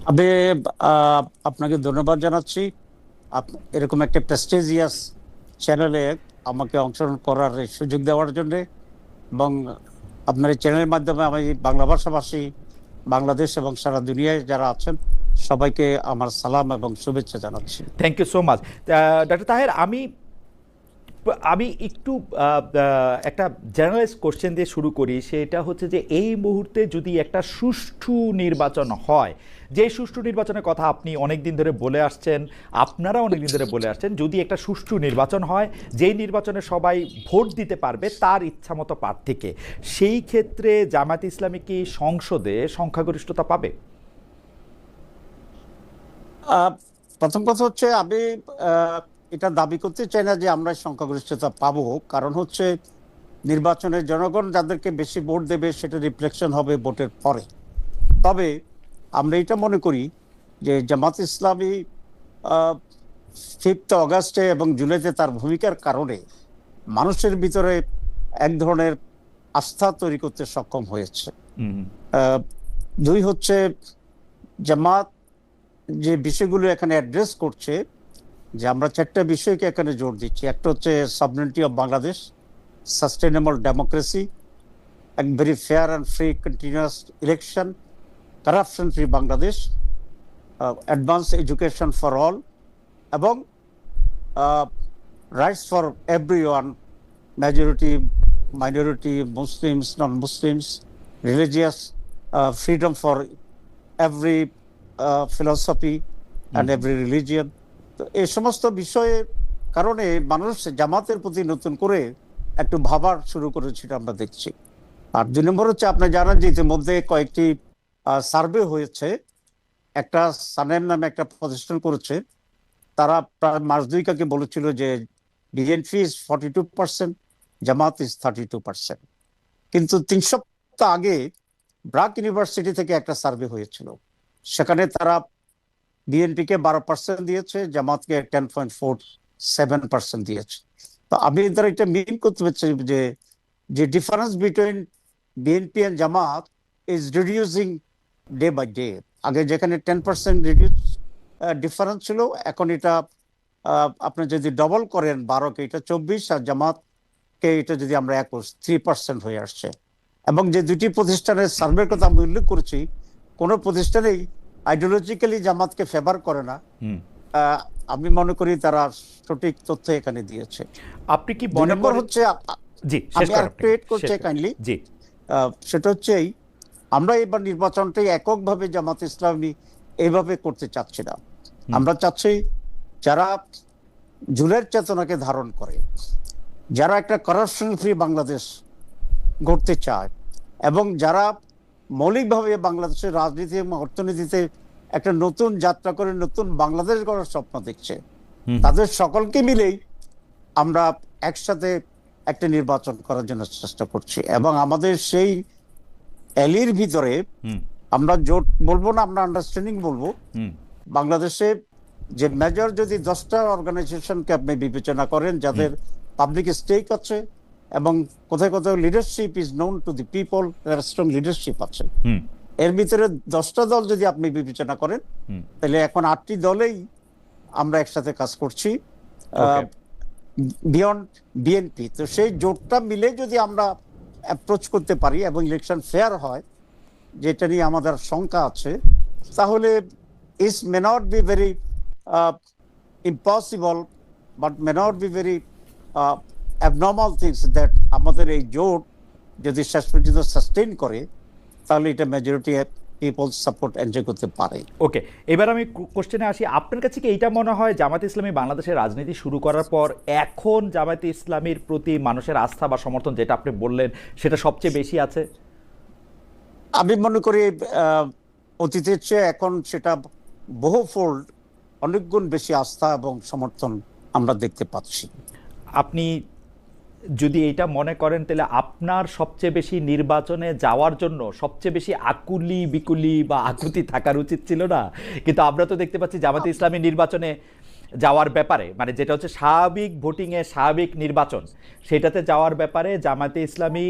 আমি আপনাকে ধন্যবাদ জানাচ্ছি। এরকম একটা প্রেস্টিজিয়াস চ্যানেলে আমাকে অংশগ্রহণ করার এই সুযোগ দেওয়ার জন্য, এবং আপনার এই চ্যানেলের মাধ্যমে আমি বাংলা ভাষাভাষী বাংলাদেশ এবং সারা দুনিয়ায় যারা আছেন সবাইকে আমার সালাম এবং শুভেচ্ছা জানাচ্ছি। Thank you so much. Doctor Taher, আমি আমি একটু একটা জেনারেলাইজ কোশ্চেন দিয়ে শুরু করি। সেটা হচ্ছে যে এই মুহূর্তে যদি একটা সুষ্ঠু নির্বাচন হয়, যে সুষ্ঠু নির্বাচনের কথা আপনি অনেক দিন ধরে বলে আসছেন, আপনারা অনেক দিন ধরে বলে আসছেন, যদি একটা সুষ্ঠু নির্বাচন হয় যেই নির্বাচনে সবাই ভোট দিতে পারবে তার ইচ্ছামতো প্রার্থীকে, সেই ক্ষেত্রে জামায়াত ইসলামী কি সংসদে সংখ্যাগরিষ্ঠতা পাবে? আহ, প্রথম কথা হচ্ছে আমি আহ, এটা দাবি করতে চাই না যে আমরা সংখ্যাগরিষ্ঠতা পাবো। কারণ হচ্ছে নির্বাচনে জনগণ যাদেরকে বেশি ভোট দেবে সেটা রিফ্লেকশন হবে ভোটের পরে। তবে আমরা এটা মনে করি যে জামাত ইসলামী 5 অগাস্টে এবং জুলাইতে তার ভূমিকার কারণে মানুষের ভিতরে এক ধরনের আস্থা তৈরি করতে সক্ষম হয়েছে। হুম। আহ, দুই হচ্ছে জামাত যে বিষয়গুলো এখানে অ্যাড্রেস করছে, যে আমরা 4টা বিষয়কে এখানে জোর দিচ্ছি। একটা হচ্ছে sovereignty of Bangladesh, sustainable democracy, এক very fair and free continuous election, corruption free Bangladesh, advance education for all, এবং rights for everyone, majority, minority, Muslims, non Muslims, religious freedom for every philosophy and every religion. তো এই সমস্ত বিষয়ের কারণে মানুষ জামাতের প্রতি নতুন করে একটু ভাবার শুরু করেছিল আমরা দেখছি। আর 2 নম্বর হচ্ছে আপনি জানেন যে ইতিমধ্যে কয়েকটি সার্ভে হয়েছে। একটা সানেম নামে একটা প্রতিষ্ঠান করেছে, তারা প্রায় মাস দুয়েক আগে বলেছিল যে বিএনপি ইজ 42%, জামাত ইজ 32%। কিন্তু 3 সপ্তাহ আগে ব্রাক ইউনিভার্সিটি থেকে একটা সার্ভে হয়েছিল, সেখানে তারা বিএনপিকে 12% দিয়েছে, জামাতকে 10.47% দিয়েছে। তো আমি দ্বারা এটা মিন করতে পারছি যে যে difference between BNP and Jamaat is reducing day by day. আগে যেখানে 10% রিডিউস ডিফারেন্স ছিল, এখন এটা আপনি যদি ডবল করেন 12কে, এটা 24, আর জামাতকে এটা যদি আমরা 21, 3% হয়ে আসছে। এবং যে দুটি প্রতিষ্ঠানের সার্ভের কথা আমি উল্লেখ করেছি, কোনো প্রতিষ্ঠানেই আইডিওলজিক্যালি জামাতকে ফেভার করে না। আমি মনে করি তারা সঠিক তথ্য এখানে দিয়েছে। আপনি কি 2 মনে নম্বর করেন? হচ্ছে জি, শেষ আমি করেন আরেকটু আপনি। এড করছি কাইন্ডলি। জি। সেটা হচ্ছে আমরা এবার নির্বাচনটাই এককভাবে জামাত ইসলামী এইভাবে করতে চাচ্ছি না। আমরা চাচ্ছি যারা জুলের চেতনাকে ধারণ করে, যারা একটা করাপশন ফ্রি বাংলাদেশ গড়তে চায়, এবং যারা মৌলিকভাবে বাংলাদেশের রাজনীতি এবং অর্থনীতিতে একটা নতুন যাত্রা করে নতুন বাংলাদেশ গড়ার স্বপ্ন দেখছে, তাদের সকলকে মিলেই আমরা একসাথে একটা নির্বাচন করার জন্য চেষ্টা করছি। এবং আমাদের সেই অ্যালির ভিতরে আমরা জোট বলবো না, আমরা আন্ডারস্ট্যান্ডিং বলবো। বাংলাদেশে যে মেজর যদি 10টা অর্গানাইজেশনকে আপনি বিবেচনা করেন যাদের পাবলিক স্টেক আছে, এবং কোথায় কোথাও leadership is known to the people, strong leadership আছে, এর ভিতরে 10টা দল যদি আপনি বিবেচনা করেন, তাহলে এখন 8টি দলেই আমরা একসাথে কাজ করছি বিয়ন্ড বিএনপি। তো সেই জোটটা মিলে যদি আমরা অ্যাপ্রোচ করতে পারি এবং ইলেকশন ফেয়ার হয়, যেটা নিয়ে আমাদের শঙ্কা আছে, তাহলে is may not be very impossible, but may not be very abnormal things that আমাদের এই জোট যদি শেষ পর্যন্ত সাস্টেইন করে, তাহলে এটা মেজরিটি পিপল সাপোর্ট এনজয় করতে পারে। ওকে, এবার আমি কোশ্চেনে আসি। আপনার কাছে কি এইটা মনে হয় জামায়াতে ইসলামী বাংলাদেশের রাজনীতি শুরু করার পর এখন জামায়াতে ইসলামীর প্রতি মানুষের আস্থা বা সমর্থন, যেটা আপনি বললেন, সেটা সবচেয়ে বেশি আছে? আমি মনে করি অতীতের চেয়ে এখন সেটা বহুফোল্ড, অনেক গুণ বেশি আস্থা এবং সমর্থন আমরা দেখতে পাচ্ছি। আপনি যদি এটা মনে করেন, তাহলে আপনার সবচেয়ে বেশি নির্বাচনে যাওয়ার জন্য সবচেয়ে বেশি আকুলি বিকুলি বা আকুতি থাকার উচিত ছিল না? কিন্তু আমরা তো দেখতে পাচ্ছি জামায়াতে ইসলামী নির্বাচনে যাওয়ার ব্যাপারে, মানে যেটা হচ্ছে স্বাভাবিক ভোটিংয়ে স্বাভাবিক নির্বাচন, সেটাতে যাওয়ার ব্যাপারে জামায়াতে ইসলামী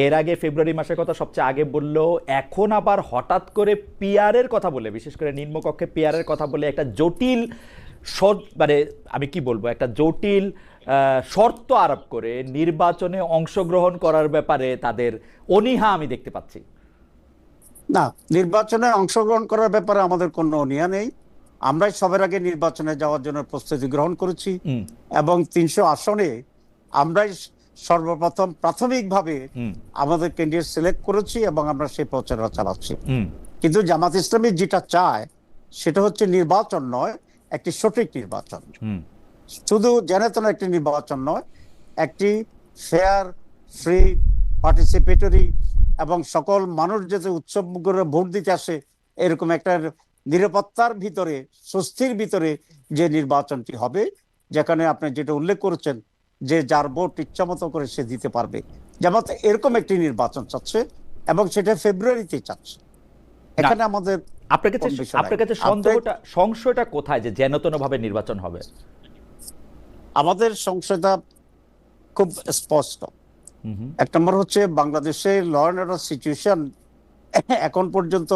এর আগে ফেব্রুয়ারি মাসের কথা সবচেয়ে আগে বললো, এখন আবার হঠাৎ করে পিআরের কথা বলে, বিশেষ করে নিম্নকক্ষে পিআরের কথা বলে একটা জটিল মানে আমি কি বলবো, একটা জটিল শর্ত আরোপ করে নির্বাচনে অংশগ্রহণ করার ব্যাপারে তাদের অনীহা আমি দেখতে পাচ্ছি। না, নির্বাচনে অংশগ্রহণ করার ব্যাপারে আমাদের কোনো অনীহা নেই। আমরাই সবার আগে নির্বাচনে যাওয়ার জন্য প্রস্তুতি গ্রহণ করেছি এবং 300 আসনে আমরাই সর্বপ্রথম প্রাথমিকভাবে আমাদের ক্যান্ডিডেট সিলেক্ট করেছি এবং আমরা সেই প্রচারণা চালাচ্ছি। কিন্তু জামাত ইসলামী যেটা চায় সেটা হচ্ছে নির্বাচন নয়, একটি সঠিক নির্বাচন, শুধু জেনেতন একটি নির্বাচন নয়, একটি ফেয়ার, ফ্রি, পার্টিসিপেটরি এবং সকল মানুষ যাতে উৎসব করে ভোট দিতে আসে এরকম একটা নিরাপত্তার ভিতরে, স্বস্তির ভিতরে যে নির্বাচনটি হবে, যেখানে আপনি যেটা উল্লেখ করেছেন যে যার ভোট ইচ্ছা মতো করে সে দিতে পারবে, যেমন এরকম একটি নির্বাচন চাচ্ছে এবং সেটা ফেব্রুয়ারিতে চাচ্ছে। এখানে আমাদের আপনার কাছে সংশয়টা কোথায় যে যেনতন ভাবে নির্বাচন হবে? আমাদের সংশয়টা খুব স্পষ্ট। এক নম্বর হচ্ছে বাংলাদেশে ল অ্যান্ড অর্ডার সিচুয়েশন এখন পর্যন্ত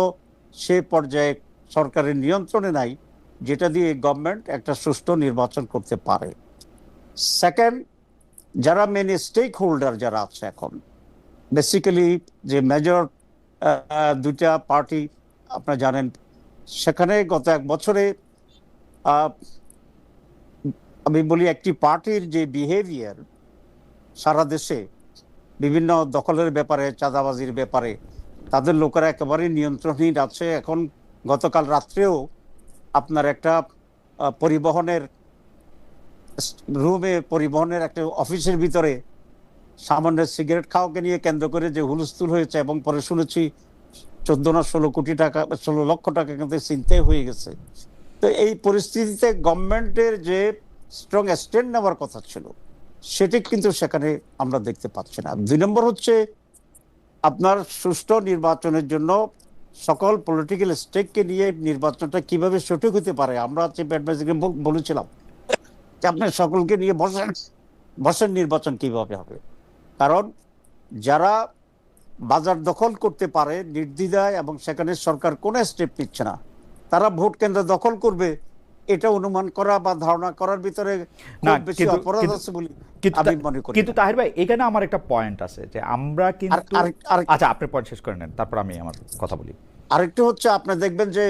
সে পর্যায়ে সরকারের নিয়ন্ত্রণে নাই যেটা দিয়ে গভর্নমেন্ট একটা সুষ্ঠু নির্বাচন করতে পারে। সেকেন্ড, যারা মেন স্টেক হোল্ডার যারা আছে এখন, বেসিক্যালি যে মেজর দুইটা পার্টি আপনারা জানেন, সেখানে গত 1 বছরে আমি বলি একটি পার্টির যে বিহেভিয়ার সারা দেশে বিভিন্ন দখলের ব্যাপারে, চাঁদাবাজির ব্যাপারে তাদের লোকেরা একেবারে নিয়ন্ত্রণহীন আছে। এখন গতকাল রাত্রেও আপনার একটা পরিবহনের রুমে, পরিবহনের একটা অফিসের ভিতরে সামান্য সিগারেট খাওয়াকে নিয়ে কেন্দ্র করে যে হুলস্থুল হয়েছে এবং পরে শুনেছি 14 না 16 কোটি টাকা, 16 লক্ষ টাকা কিন্তু চিন্তাই হয়ে গেছে। তো এই পরিস্থিতিতে গভর্নমেন্টের যে স্ট্রং স্ট্যান্ড নেওয়ার কথা ছিল সেটি কিন্তু সেখানে আমরা দেখতে পাচ্ছি না। 2 নম্বর হচ্ছে আপনার সুষ্ঠু নির্বাচনের জন্য সকল পলিটিক্যাল স্টেককে নিয়ে নির্বাচনটা কিভাবে সঠিক হতে পারে, আমরা চিফ অ্যাডভাইজারকে বলেছিলাম যে আপনি সকলকে নিয়ে বসেন নির্বাচন কিভাবে হবে। কারণ যারা বাজার দখল করতে পারে নির্দ্বিধায় এবং সেখানে সরকার কোনো স্টেপ নিচ্ছে না, তারা ভোট কেন্দ্র দখল করবে, এটা অনুমান করা বা ধারণা করার ভিতরে বেশি অপরাধ আছে বলে আমি মনে করি। কিন্তু তাহির ভাই, এখানে আমার একটা পয়েন্ট আছে যে আমরা কিন্তু, আচ্ছা আপনি পয়েন্ট শেষ করে নেন, তারপর আমি আমার কথা বলি। আরেকটু হচ্ছে আপনি দেখবেন যে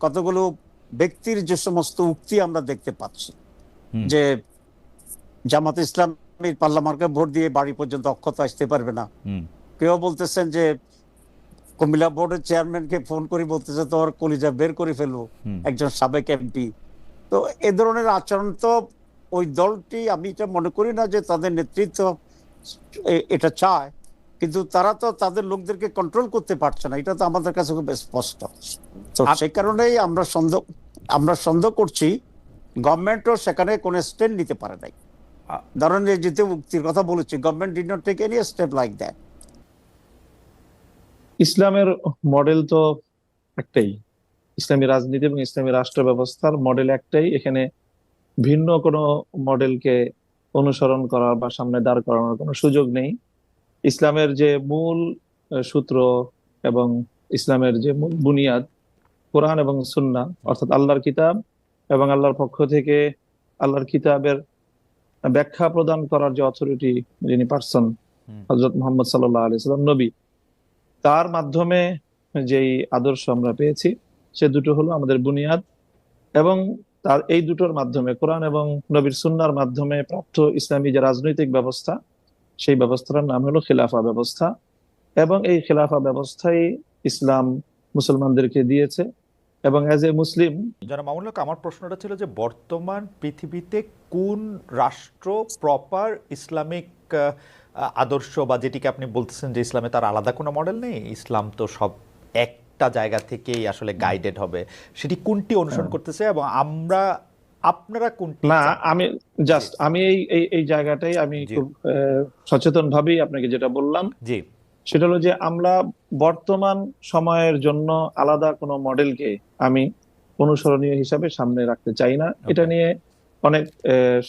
কতগুলো ব্যক্তির যে সমস্ত উক্তি আমরা দেখতে পাচ্ছি যে জামাত ইসলামী পার্লামেন্টে ভোট দিয়ে বাড়ি পর্যন্ত অক্ষত আসতে পারবে না। কেউ বলতেছেন যে কুমিল্লা বোর্ডের চেয়ারম্যানকে ফোন করে বলতেছে তোর কলিজা বের করে ফেলবো, একজন সাবেক এমপি। তো এ ধরনের আচরণ তো ওই দলটি, আমি এটা মনে করি না যে তাদের নেতৃত্ব এটা চায়, কিন্তু তারা তো তাদের লোকদেরকে কন্ট্রোল করতে পারছে না, এটা তো আমাদের কাছে খুব স্পষ্ট। তো সেই কারণেই আমরা সন্দেহ করছি গভর্নমেন্টও সেখানে কোনো স্টেপ নিতে পারে নাই। ধরেন যে যেতে মুক্তির কথা বলেছি, government did not take any step like that. ইসলামের মডেল তো একটাই, ইসলামী রাজনীতি এবং ইসলামী রাষ্ট্র ব্যবস্থার মডেল একটাই। এখানে ভিন্ন কোনো মডেলকে অনুসরণ করার বা সামনে দাঁড় করানোর কোনো সুযোগ নেই। ইসলামের যে মূল সূত্র এবং ইসলামের যে মূল বুনিয়াদ, কোরআন এবং সুন্নাহ, অর্থাৎ আল্লাহর কিতাব এবং আল্লাহর পক্ষ থেকে আল্লাহর কিতাবের ব্যাখ্যা প্রদান করার যে অথরিটি, যিনি পার্সন হযরত মুহাম্মদ সাল্লাল্লাহু আলাইহি ওয়াসাল্লাম নবী, তার মাধ্যমে যেই আদর্শ আমরা পেয়েছি সে দুটো হলো আমাদের বুনিয়াদ। এবং তার এই দুটোর মাধ্যমে, কোরআন এবং নবীর সুন্নাহর মাধ্যমে প্রাপ্ত ইসলামী যে রাজনৈতিক ব্যবস্থা, সেই ব্যবস্থার নাম হলো খিলাফা ব্যবস্থা। এবং এই খিলাফা ব্যবস্থাই ইসলাম মুসলমানদেরকে দিয়েছে। এবং অ্যাজ এ মুসলিম, জনাব মামুনুল হক, আমার প্রশ্নটা ছিল যে বর্তমান পৃথিবীতে কোন রাষ্ট্র প্রপার ইসলামিক আদর্শ, বা যেটিকে আপনি বলতেছেন যে ইসলামে তার আলাদা কোনো মডেল নেই, ইসলাম তো সব একটা জায়গা থেকেই আসলে গাইডেড হবে, সেটি কোনটি অনুসরণ করতেছে এবং আপনারা কোনটি? না, আমি এই জায়গাটাই আমি খুব সচেতন ভাবেই আপনাকে যেটা বললাম, জি, সেটা হলো যে আমরা বর্তমান সময়ের জন্য আলাদা কোনো মডেলকে আমি অনুসরণীয় হিসাবে সামনে রাখতে চাই না। এটা Okay. নিয়ে অনেক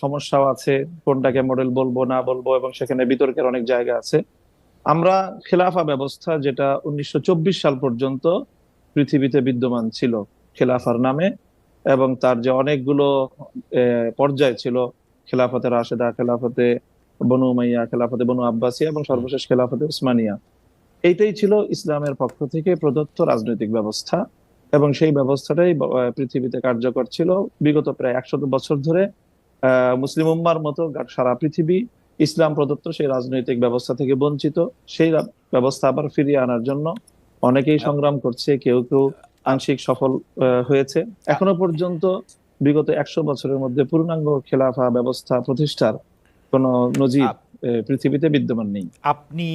সমস্যাও আছে, কোনটাকে মডেল বলবো না বলবো, এবং সেখানে বিতর্কের অনেক জায়গা আছে। আমরা খেলাফা ব্যবস্থা যেটা 1924 সাল পর্যন্ত পৃথিবীতে বিদ্যমান ছিল খেলাফার নামে, এবং তার যে অনেকগুলো পর্যায় ছিল, খেলাফতে রাশেদা, খেলাফতে বনু উমাইয়া, খেলাফতে বনু আব্বাসিয়া এবং সর্বশেষ খেলাফতে উসমানিয়া, এইটাই ছিল ইসলামের পক্ষ থেকে প্রদত্ত রাজনৈতিক ব্যবস্থা, এবং সেই ব্যবস্থাটাই পৃথিবীতে কার্যকর ছিল বিগত প্রায় 100 বছর ধরে। মুসলিম উম্মার মতো সারা পৃথিবী ইসলাম প্রদত্ত সেই রাজনৈতিক ব্যবস্থা থেকে বঞ্চিত। সেই ব্যবস্থা আবার ফিরিয়ে আনার জন্য অনেকেই সংগ্রাম করছে, কেউ কেউ আংশিক সফল হয়েছে। এখনো পর্যন্ত বিগত 100 বছরের মধ্যে পূর্ণাঙ্গ খেলাফা ব্যবস্থা প্রতিষ্ঠার কোনো নজির পৃথিবীতে বিদ্যমান নেই। আপনি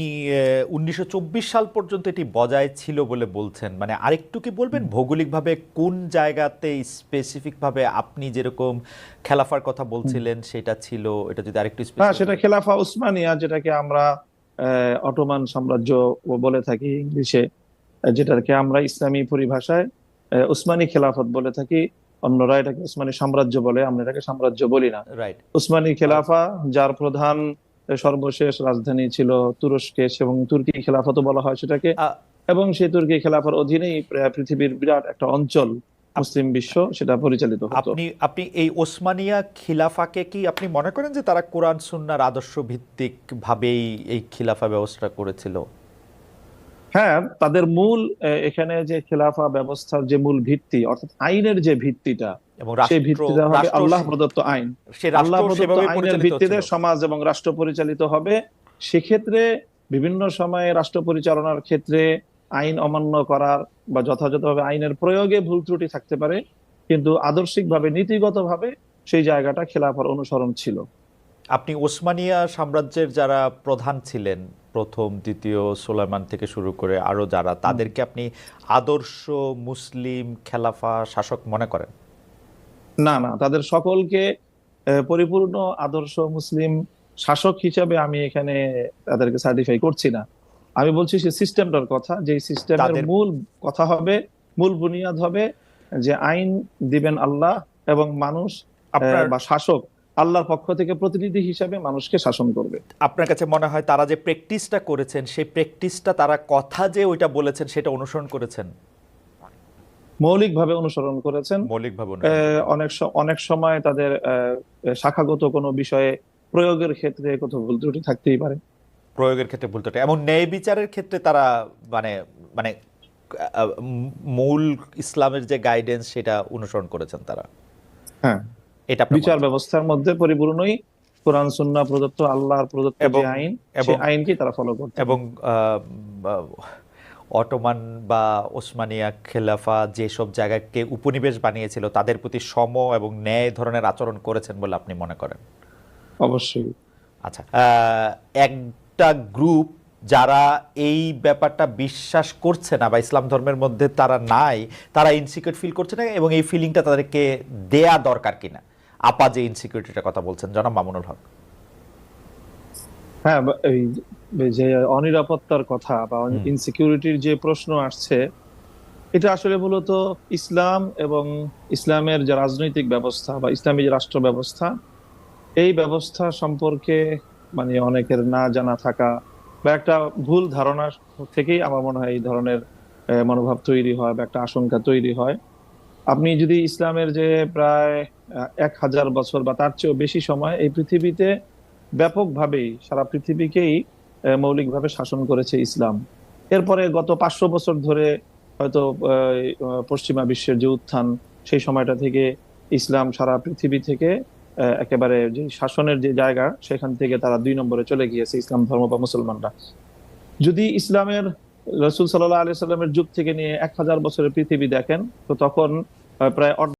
1924 সাল পর্যন্ত এটি বজায় ছিল বলে বলছেন, মানে আরেকটু কি বলবেন ভৌগোলিকভাবে কোন জায়গাতে স্পেসিফিকভাবে আপনি যেরকম খেলাফার কথা বলছিলেন সেটা ছিল, এটা যদি আরেকটু হ্যাঁ, সেটা খেলাফা উসমানিয়া, যেটাকে আমরা অটোমান সাম্রাজ্য বলে থাকি ইংলিশে, যেটাকে আমরা ইসলামী পরিভাষায় উসমানী খেলাফত বলে থাকি। অন্যরা এটাকে উসমানী সাম্রাজ্য বলে, আমরা এটাকে সাম্রাজ্য বলি না। রাইট। উসমানী খেলাফা, যার প্রধান সর্বশেষ রাজধানী ছিল তুরস্কে, এবং তুর্কি খেলাফত বলা হয় সেটাকে, এবং সেই তুর্কি খেলাফার অধীনেই পৃথিবীর বিরাট একটা অঞ্চল, মুসলিম বিশ্ব, সেটা পরিচালিত হতো। আপনি এই ওসমানিয়া খিলাফাকে কি আপনি মনে করেন যে তারা কোরআন সুন্নাহর আদর্শ ভিত্তিক ভাবেই এই খিলাফা ব্যবস্থা করেছিল? হ্যাঁ, তাদের মূল এখানে যে খেলাফা ব্যবস্থার যে মূল ভিত্তি, অর্থাৎ আইনের যে ভিত্তিটা, এবং সেই ভিত্তিটা হবে আল্লাহ প্রদত্ত আইন। আল্লাহ প্রদত্ত আইনের ভিত্তিতে সমাজ এবং রাষ্ট্র পরিচালিত হবে। সেক্ষেত্রে বিভিন্ন সময়ে রাষ্ট্র পরিচালনার ক্ষেত্রে আইন অমান্য করার বা যথাযথভাবে আইনের প্রয়োগে ভুল ত্রুটি থাকতে পারে, কিন্তু আদর্শিকভাবে নীতিগতভাবে সেই জায়গাটা খেলাফার অনুসরণ ছিল। আপনি ওসমানিয়া সাম্রাজ্যের যারা প্রধান ছিলেন, প্রথম দ্বিতীয় সুলাইমান থেকে শুরু করে আরো যারা, তাদেরকে আপনি আদর্শ মুসলিম খেলাফা শাসক মনে করেন? না, না, তাদের সকলকে পরিপূর্ণ আদর্শ মুসলিম শাসক হিসাবে আমি এখানে তাদেরকে সার্টিফাই করছি না। আমি বলছি সে সিস্টেমটার কথা, যে সিস্টেমের মূল কথা হবে, মূল বুনিয়াদ হবে যে আইন দিবেন আল্লাহ, এবং মানুষ বা শাসক আল্লাহর পক্ষ থেকে প্রতিনিধি হিসাবে মানুষকে শাসন করবে। আপনার কাছে মনে হয় তারা যে প্র্যাকটিসটা করেছেন, সেই প্র্যাকটিসটা তারা কথা যে ওইটা বলেছেন সেটা অনুসরণ করেছেন? মৌলিকভাবে অনুসরণ করেছেন। মৌলিকভাবে অনেক সময় তাদের শাখাগত কোনো বিষয়ে প্রয়োগের ক্ষেত্রে কোথাও ভুল ত্রুটি থাকতেই পারে। প্রয়োগের ক্ষেত্রে ভুল ত্রুটি, এমন ন্যায় বিচারের ক্ষেত্রে তারা মানে মানে মূল ইসলামের যে গাইডেন্স সেটা অনুসরণ করেছেন তারা। হ্যাঁ, এটা বিচার ব্যবস্থার মধ্যে পরিপূর্ণই কোরআন সুন্নাহ প্রদত্ত, আল্লাহর প্রদত্ত যে আইন, সেই আইনকে তারা ফলো করত। এবং অটোমান বা ওসমানিয়া খেলাফা যেসব জায়গাকে উপনিবেশ বানিয়েছিল তাদের প্রতি সম এবং ন্যায় ধরনের আচরণ করেছেন বলে আপনি মনে করেন? অবশ্যই। আচ্ছা, একটা গ্রুপ যারা এই ব্যাপারটা বিশ্বাস করছে না বা ইসলাম ধর্মের মধ্যে তারা নাই, তারা ইনসিকিউর ফিল করছে না, এবং এই ফিলিংটা তাদেরকে দেয়া দরকার কিনা? আপা যে ইনসিকিউরিটির কথা বলছেন, জনাব মামুনুল হক। হ্যাঁ, এই যে অনিরাপত্তার কথা বা ইনসিকিউরিটির যে প্রশ্ন আসছে, এটা আসলে মূলত ইসলাম এবং ইসলামের যে রাজনৈতিক ব্যবস্থা বা ইসলামী যে রাষ্ট্র ব্যবস্থা, এই ব্যবস্থা সম্পর্কে মানে অনেকের না জানা থাকা বা একটা ভুল ধারণা থেকেই আমার মনে হয় এই ধরনের মনোভাব তৈরি হয় বা একটা আশঙ্কা তৈরি হয়। আপনি যদি ইসলামের যে প্রায় 1000 বছর বা তার চেয়েও বেশি সময় এই পৃথিবীতে ব্যাপকভাবেই সারা পৃথিবীকেই মৌলিকভাবে শাসন করেছে ইসলাম। এরপরে গত 500 বছর ধরে হয়তো পশ্চিমা বিশ্বের যে উত্থান, সেই সময়টা থেকে ইসলাম সারা পৃথিবী থেকে একেবারে যে শাসনের যে জায়গা, সেখান থেকে তারা 2 নম্বরে চলে গিয়েছে ইসলাম ধর্ম বা মুসলমানরা। যদি ইসলামের রাসূল সাল্লাল্লাহু আলাইহি সাল্লামের যুগ থেকে নিয়ে 1000 বছরের পৃথিবী দেখেন, তো তখন প্রায়